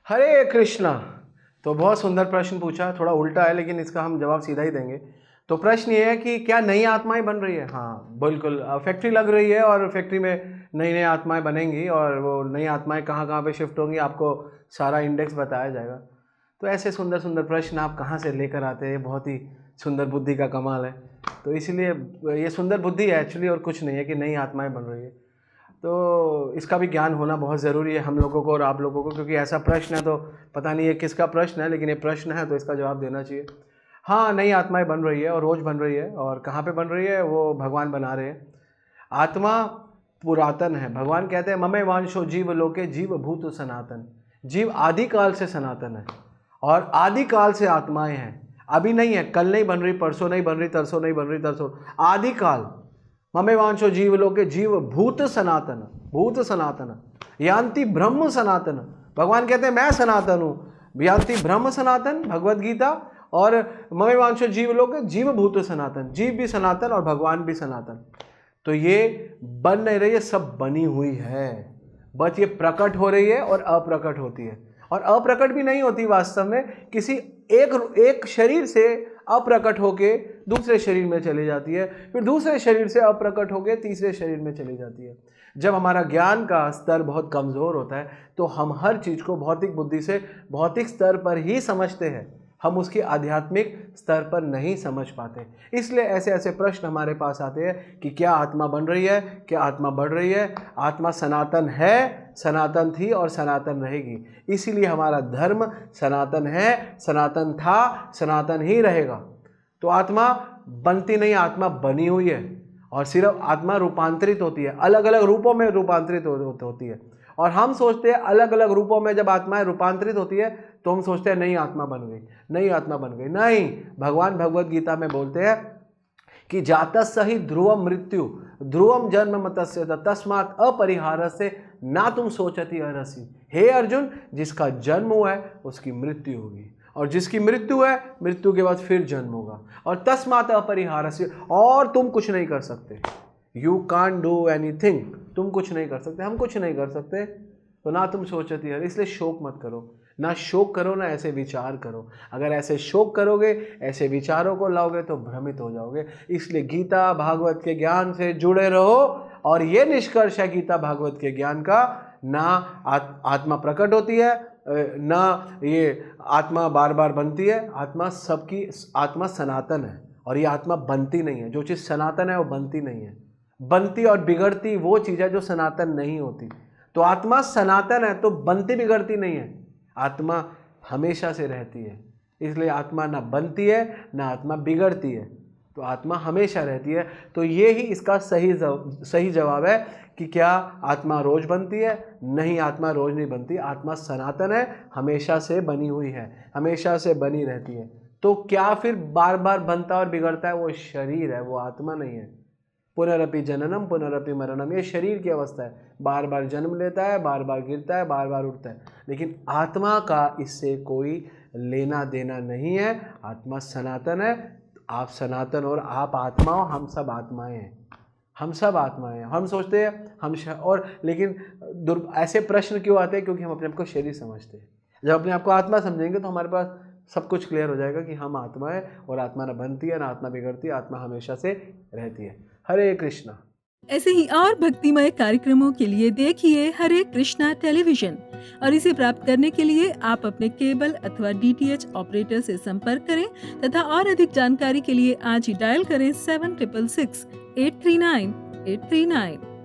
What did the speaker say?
हरे कृष्णा। तो बहुत सुंदर प्रश्न पूछा, थोड़ा उल्टा है लेकिन इसका हम जवाब सीधा ही देंगे। तो प्रश्न ये है कि क्या नई आत्माएं बन रही है? हाँ बिल्कुल, फैक्ट्री लग रही है और फैक्ट्री में नई नई आत्माएं बनेंगी और वो नई आत्माएं कहाँ कहाँ पे शिफ्ट होंगी आपको सारा इंडेक्स बताया जाएगा। तो ऐसे सुंदर सुंदर प्रश्न आप कहाँ से लेकर आते हैं, बहुत ही सुंदर बुद्धि का कमाल है। तो इसीलिए ये सुंदर बुद्धि है एक्चुअली, और कुछ नहीं है कि नई आत्माएं बन रही है। तो इसका भी ज्ञान होना बहुत ज़रूरी है हम लोगों को और आप लोगों को, क्योंकि ऐसा प्रश्न है तो पता नहीं है किसका प्रश्न है, लेकिन ये प्रश्न है तो इसका जवाब देना चाहिए। हाँ, नई आत्माएं बन रही है और रोज़ बन रही है, और कहाँ पे बन रही है वो भगवान बना रहे हैं। आत्मा पुरातन है। भगवान कहते हैं ममे वांशो जीव लोके जीव भूत सनातन। जीव आदिकाल से सनातन है और आदिकाल से आत्माएं हैं। अभी नहीं है, कल नहीं बन रही, परसों नहीं बन रही, तरसों नहीं बन रही, तरसों, आदिकाल। ममे वांशो जीव लोके जीव भूत सनातन। भूत सनातन यान्ति ब्रह्म सनातन। भगवान कहते हैं मैं सनातन हूँ। यान्ति ब्रह्म सनातन, भगवद गीता। और ममे वांशो जीव लोके जीव भूत सनातन, जीव भी सनातन और भगवान भी सनातन। तो ये बन नहीं रही है, सब बनी हुई है, बस ये प्रकट हो रही है और अप्रकट होती है। और अप्रकट भी नहीं होती वास्तव में, किसी एक शरीर से अप्रकट होके दूसरे शरीर में चली जाती है, फिर दूसरे शरीर से अप्रकट होके तीसरे शरीर में चली जाती है। जब हमारा ज्ञान का स्तर बहुत कमज़ोर होता है तो हम हर चीज़ को भौतिक बुद्धि से भौतिक स्तर पर ही समझते हैं, हम उसके आध्यात्मिक स्तर पर नहीं समझ पाते। इसलिए ऐसे ऐसे प्रश्न हमारे पास आते हैं कि क्या आत्मा बन रही है, क्या आत्मा बढ़ रही है? आत्मा सनातन है, सनातन थी और सनातन रहेगी। इसीलिए हमारा धर्म सनातन है, सनातन था, सनातन ही रहेगा। तो आत्मा बनती नहीं, आत्मा बनी हुई है। और सिर्फ आत्मा रूपांतरित होती है, अलग अलग रूपों में रूपांतरित होती है। और हम सोचते हैं अलग अलग रूपों में जब आत्माएं रूपांतरित होती है तो हम सोचते हैं नई आत्मा बन गई, नई आत्मा बन गई। नहीं, भगवान भगवद गीता में बोलते हैं कि जातस्य हि ध्रुवम मृत्यु ध्रुवम जन्म मतस्य तस्मात् अपरिहारस्य ना तुम सोचती अरसी। हे अर्जुन, जिसका जन्म हुआ है उसकी मृत्यु होगी, और जिसकी मृत्यु है मृत्यु के बाद फिर जन्म होगा। और तस्मात् अपरिहारस्य, और तुम कुछ नहीं कर सकते। यू कांट डू एनीथिंग, तुम कुछ नहीं कर सकते, हम कुछ नहीं कर सकते। तो ना तुम सोचती है, इसलिए शोक मत करो, ना शोक करो, ना ऐसे विचार करो। अगर ऐसे शोक करोगे, ऐसे विचारों को लाओगे तो भ्रमित हो जाओगे। इसलिए गीता भागवत के ज्ञान से जुड़े रहो। और ये निष्कर्ष है गीता भागवत के ज्ञान का, ना आत्मा प्रकट होती है, ना ये आत्मा बार बार बनती है। आत्मा सबकी, आत्मा सनातन है और ये आत्मा बनती नहीं है। जो चीज़ सनातन है वो बनती नहीं है। बनती और बिगड़ती वो चीज़ है जो सनातन नहीं होती। तो आत्मा सनातन है तो बनती बिगड़ती नहीं है, आत्मा हमेशा से रहती है। इसलिए आत्मा ना बनती है ना आत्मा बिगड़ती है, तो आत्मा हमेशा रहती है। तो ये ही इसका सही जवाब है कि क्या आत्मा रोज बनती है? नहीं, आत्मा रोज नहीं बनती। आत्मा सनातन है, हमेशा से बनी हुई है, हमेशा से बनी रहती है। तो क्या फिर बार बार बनता और बिगड़ता है? वो शरीर है, वो आत्मा नहीं है। पुनरपि जननम पुनरपि मरणम, ये शरीर की अवस्था है, बार बार जन्म लेता है, बार बार गिरता है, बार बार उठता है। लेकिन आत्मा का इससे कोई लेना देना नहीं है। आत्मा सनातन है। आप सनातन और आप आत्मा हो, हम सब आत्माएं हैं, हम सब आत्माएं हैं। हम सोचते हैं और लेकिन ऐसे प्रश्न क्यों आते हैं? क्योंकि हम अपने आप को शरीर समझते हैं। जब अपने आप को आत्मा समझेंगे तो हमारे पास सब कुछ क्लियर हो जाएगा कि हम आत्मा है, और आत्मा ना बनती है ना आत्मा बिगड़ती है, आत्मा हमेशा से रहती है। हरे कृष्णा। ऐसे ही और भक्तिमय कार्यक्रमों के लिए देखिए हरे कृष्णा टेलीविजन, और इसे प्राप्त करने के लिए आप अपने केबल अथवा DTH ऑपरेटर से संपर्क करें तथा और अधिक जानकारी के लिए आज ही डायल करें 7666 839 839।